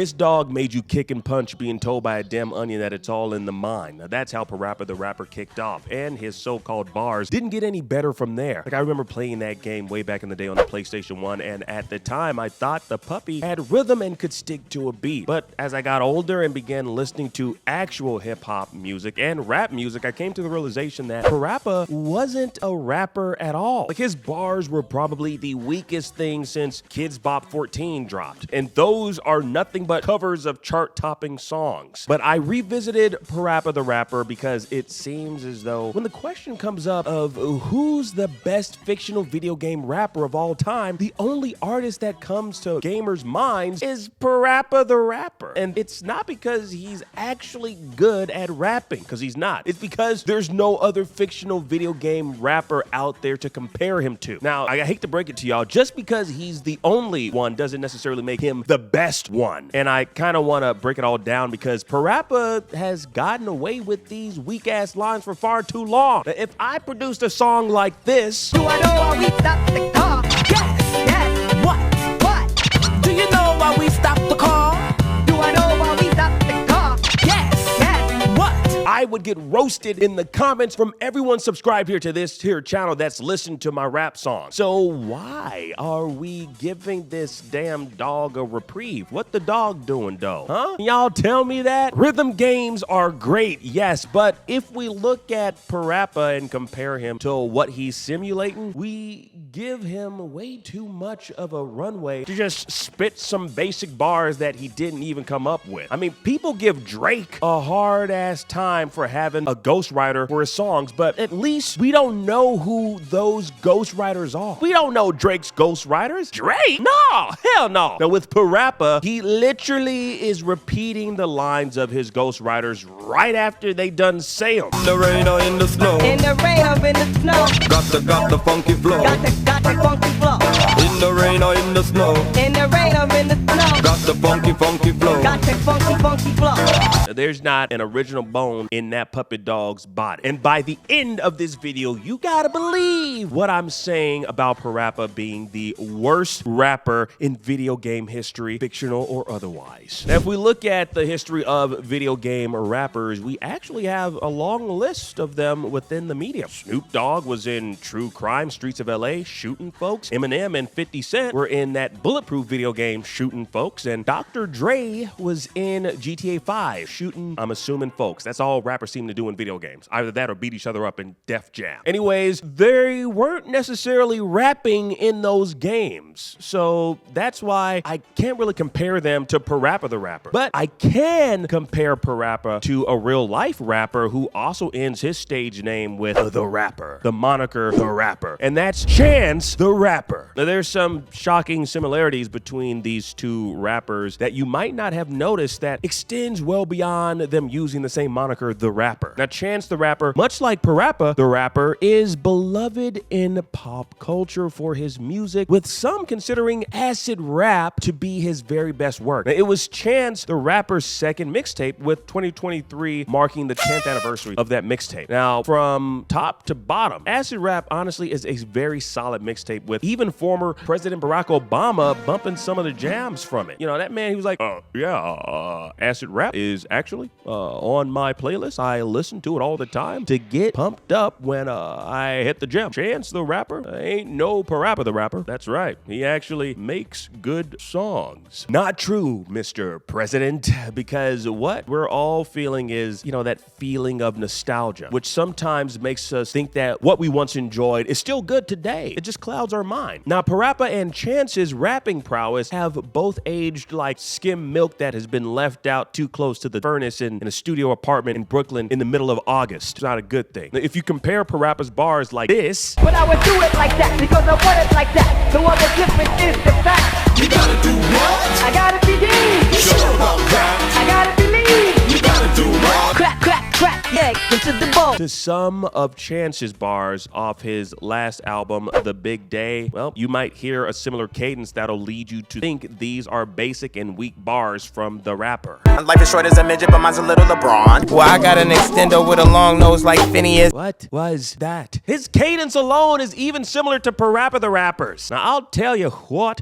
This dog made you kick and punch being told by a damn onion that it's all in the mind. Now that's how Parappa the Rapper kicked off, and his so-called bars didn't get any better from there. Like, I remember playing that game way back in the day on the PlayStation 1, and at the time I thought the puppy had rhythm and could stick to a beat. But as I got older and began listening to actual hip-hop music and rap music, I came to the realization that Parappa wasn't a rapper at all. Like, his bars were probably the weakest thing since Kids Bop 14 dropped, and those are nothing but covers of chart-topping songs. But I revisited Parappa the Rapper because it seems as though when the question comes up of who's the best fictional video game rapper of all time, the only artist that comes to gamers' minds is Parappa the Rapper. And it's not because he's actually good at rapping, because he's not. It's because there's no other fictional video game rapper out there to compare him to. Now, I hate to break it to y'all, just because he's the only one doesn't necessarily make him the best one. And I kind of want to break it all down because Parappa has gotten away with these weak-ass lines for far too long. Now, if I produced a song like this... Do I know why we stopped the car? Yes, what? Do you know why we stopped the car? Do I know why we stopped the car? Yes, what? I would get roasted in the comments from everyone subscribed here to this here channel that's listened to my rap song. So why are we giving this damn dog a reprieve? What the dog doing, though? Huh? Y'all tell me that? Rhythm games are great, yes, but if we look at Parappa and compare him to what he's simulating, we give him way too much of a runway to just spit some basic bars that he didn't even come up with. I mean, people give Drake a hard-ass time for having a ghostwriter for his songs, but at least we don't know who those ghostwriters are. We don't know Drake's ghostwriters. Drake? No, hell no. Now with Parappa, he literally is repeating the lines of his ghostwriters right after they done say them. In the rain or in the snow. In the rain or in the snow. Got the funky flow. Got the funky flow. In the rain or in the snow. In the rain or in the snow. Got the funky flow. Got the funky flow. Now, there's not an original bone in that puppet dog's body. And by the end of this video, you gotta believe what I'm saying about Parappa being the worst rapper in video game history, fictional or otherwise. Now, if we look at the history of video game rappers, we actually have a long list of them within the media. Snoop Dogg was in True Crime, Streets of LA, shooting folks. Eminem and 50 Cent were in that Bulletproof video game, shooting folks. And Dr. Dre was in GTA 5, shooting, I'm assuming, folks. That's all rappers seem to do in video games. Either that or beat each other up in Def Jam. Anyways, they weren't necessarily rapping in those games. So that's why I can't really compare them to Parappa the Rapper. But I can compare Parappa to a real life rapper who also ends his stage name with The Rapper, the moniker The Rapper. And that's Chance the Rapper. Now there's some shocking similarities between these two rappers that you might not have noticed that extends well beyond them using the same moniker The Rapper. Now Chance the Rapper, much like Parappa the Rapper, is beloved in pop culture for his music, with some considering acid rap to be his very best work. Now, it was Chance the Rapper's second mixtape, with 2023 marking the 10th anniversary of that mixtape. Now, from top to bottom, acid rap honestly is a very solid mixtape, with even former President Barack Obama bumping some of the jams from it. You know, that man, he was like, acid rap is actually on my playlist. I listen to it all the time to get pumped up when I hit the gym. Chance the Rapper ain't no Parappa the Rapper. That's right. He actually makes good songs. Not true, Mr. President, because what we're all feeling is, you know, that feeling of nostalgia, which sometimes makes us think that what we once enjoyed is still good today. It just clouds our mind. Now, Parappa and Chance's rapping prowess have both aged like skim milk that has been left out too close to the furnace in a studio apartment in Brooklyn in the middle of August. It's not a good thing. Now, if you compare Parappa's bars like this, but I would do it like that because I want it like that. The other difference is the fact. You gotta do what? I gotta believe. You sure about that? I gotta believe. You gotta do what? Crack, crack, crack, yeah, into the ball. to some of Chance's bars off his last album, The Big Day, well, you might hear a similar cadence that'll lead you to think these are basic and weak bars from the rapper. Life is short as a midget, but mine's a little LeBron. Well, I got an extender with a long nose like Phineas. What was that? His cadence alone is even similar to Parappa the Rapper's. Now, I'll tell you what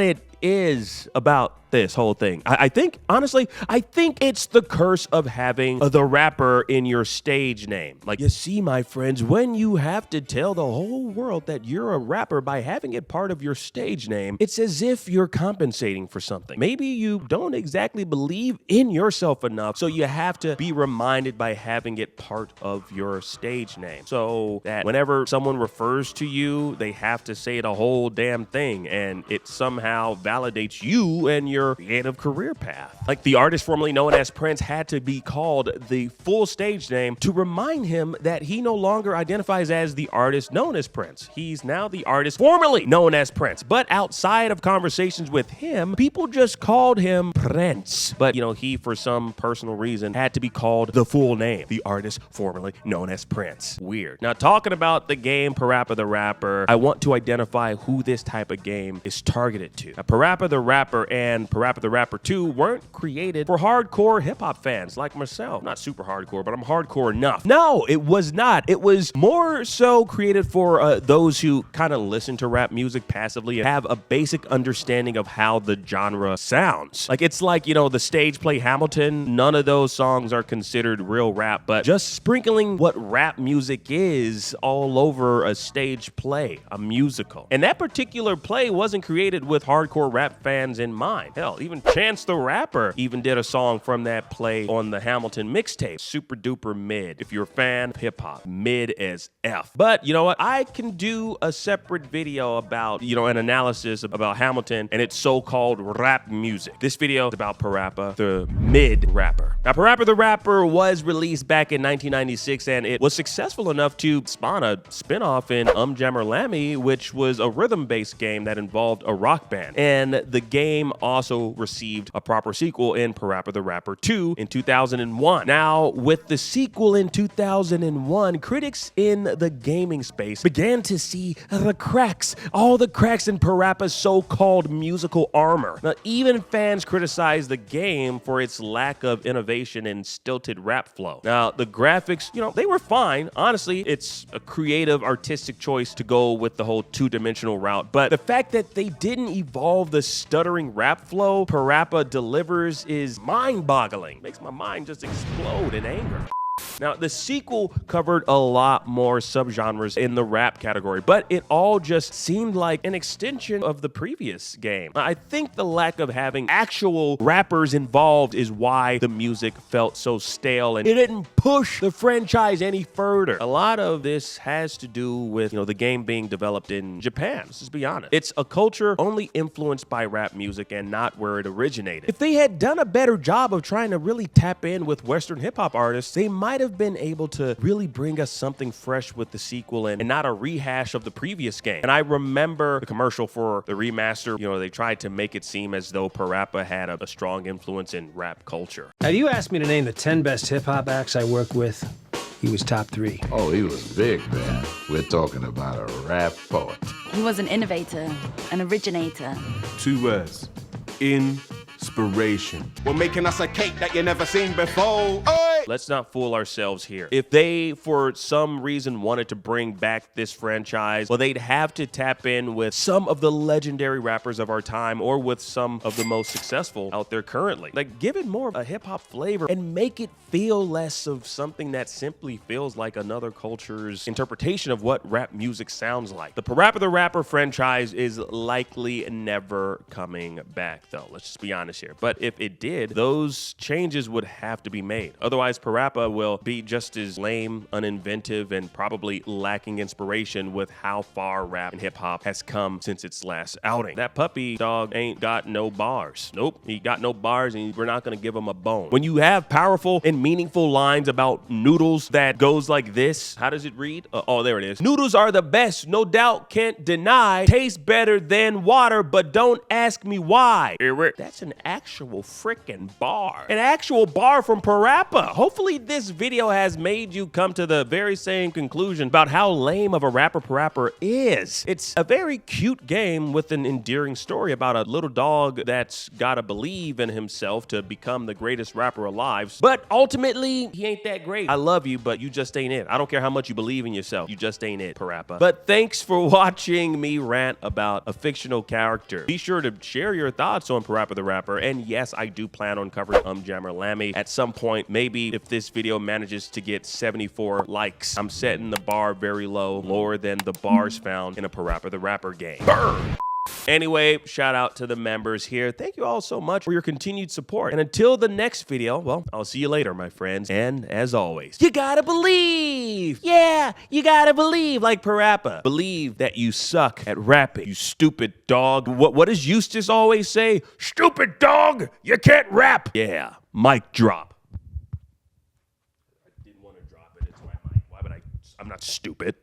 it is about this whole thing. I think, honestly, I think it's the curse of having the rapper in your stage name. Like, you see, my friends, when you have to tell the whole world that you're a rapper by having it part of your stage name, it's as if you're compensating for something. Maybe you don't exactly believe in yourself enough, so you have to be reminded by having it part of your stage name. So that whenever someone refers to you, they have to say the whole damn thing, and it somehow validates you and your creative career path. Like, the artist formerly known as Prince had to be called the full stage name to remind him that he no longer identifies as the artist known as Prince. He's now the artist formerly known as Prince. But outside of conversations with him, people just called him Prince. But, he, for some personal reason, had to be called the full name, the artist formerly known as Prince. Weird. Now, talking about the game Parappa the Rapper, I want to identify who this type of game is targeted to. Now, Parappa the Rapper and Parappa the Rapper 2 weren't created for hardcore hip-hop fans like myself. Not super hardcore, but I'm hardcore enough. No, it was not. It was more so created for those who kind of listen to rap music passively and have a basic understanding of how the genre sounds. Like, it's like, the stage play Hamilton. None of those songs are considered real rap, but just sprinkling what rap music is all over a stage play, a musical. And that particular play wasn't created with hardcore rap fans in mind. Hell, even Chance the Rapper even did a song from that play on the Hamilton mixtape. Super duper mid. If you're a fan of hip hop, mid as F. But you know what? I can do a separate video about, an analysis about Hamilton and its so-called rap music. This video is about Parappa, the mid rapper. Now, Parappa the Rapper was released back in 1996, and it was successful enough to spawn a spinoff in Jammer Lammy, which was a rhythm-based game that involved a rock band. And the game also received a proper sequel in Parappa the Rapper 2 in 2001. Now, with the sequel in 2001, critics in the gaming space began to see all the cracks in Parappa's so-called musical armor. Now, even fans criticized the game for its lack of innovation and stilted rap flow. Now, the graphics, they were fine. Honestly, it's a creative, artistic choice to go with the whole two-dimensional route. But the fact that they didn't evolve the stuttering rap flow Parappa delivers is mind-boggling. Makes my mind just explode in anger. Now, the sequel covered a lot more subgenres in the rap category, but it all just seemed like an extension of the previous game. I think the lack of having actual rappers involved is why the music felt so stale, and it didn't push the franchise any further. A lot of this has to do with, the game being developed in Japan. Let's just be honest. It's a culture only influenced by rap music and not where it originated. If they had done a better job of trying to really tap in with Western hip-hop artists, they might have been able to really bring us something fresh with the sequel and not a rehash of the previous game. And I remember the commercial for the remaster, they tried to make it seem as though Parappa had a strong influence in rap culture. Now, you asked me to name the 10 best hip-hop acts I work with. He was top 3. Oh, he was big, man. We're talking about a rap poet. He was an innovator, an originator. 2 words. Inspiration. We're making us a cake that you never seen before. Oi! Let's not fool ourselves here. If they, for some reason, wanted to bring back this franchise, well, they'd have to tap in with some of the legendary rappers of our time or with some of the most successful out there currently. Like, give it more of a hip-hop flavor and make it feel less of something that simply feels like another culture's interpretation of what rap music sounds like. The Parappa the Rapper franchise is likely never coming back, though. Let's just be honest here. But if it did, those changes would have to be made. Otherwise, Parappa will be just as lame, uninventive, and probably lacking inspiration with how far rap and hip-hop has come since its last outing. That puppy dog ain't got no bars. Nope, he got no bars, and we're not gonna give him a bone. When you have powerful and meaningful lines about noodles that goes like this, how does it read? Oh, there it is. Noodles are the best, no doubt, can't deny. Taste better than water, but don't ask me why. That's an actual freaking bar. An actual bar from Parappa. hopefully this video has made you come to the very same conclusion about how lame of a Parappa is. It's a very cute game with an endearing story about a little dog that's gotta believe in himself to become the greatest rapper alive. But ultimately, he ain't that great. I love you, but you just ain't it. I don't care how much you believe in yourself. You just ain't it, Parappa. But thanks for watching me rant about a fictional character. Be sure to share your thoughts on Parappa the Rapper. And yes, I do plan on covering Jammer Lammy at some point. Maybe if this video manages to get 74 likes. I'm setting the bar very low, lower than the bars found in a Parappa the Rapper game. Burn! Anyway, shout out to the members here. Thank you all so much for your continued support. And until the next video, well, I'll see you later, my friends. And as always, you gotta believe. Yeah, you gotta believe like Parappa. Believe that you suck at rapping, you stupid dog. What does Eustace always say? Stupid dog, you can't rap. Yeah, mic drop. I didn't want to drop it. It's my mic. Why would I? I'm not stupid.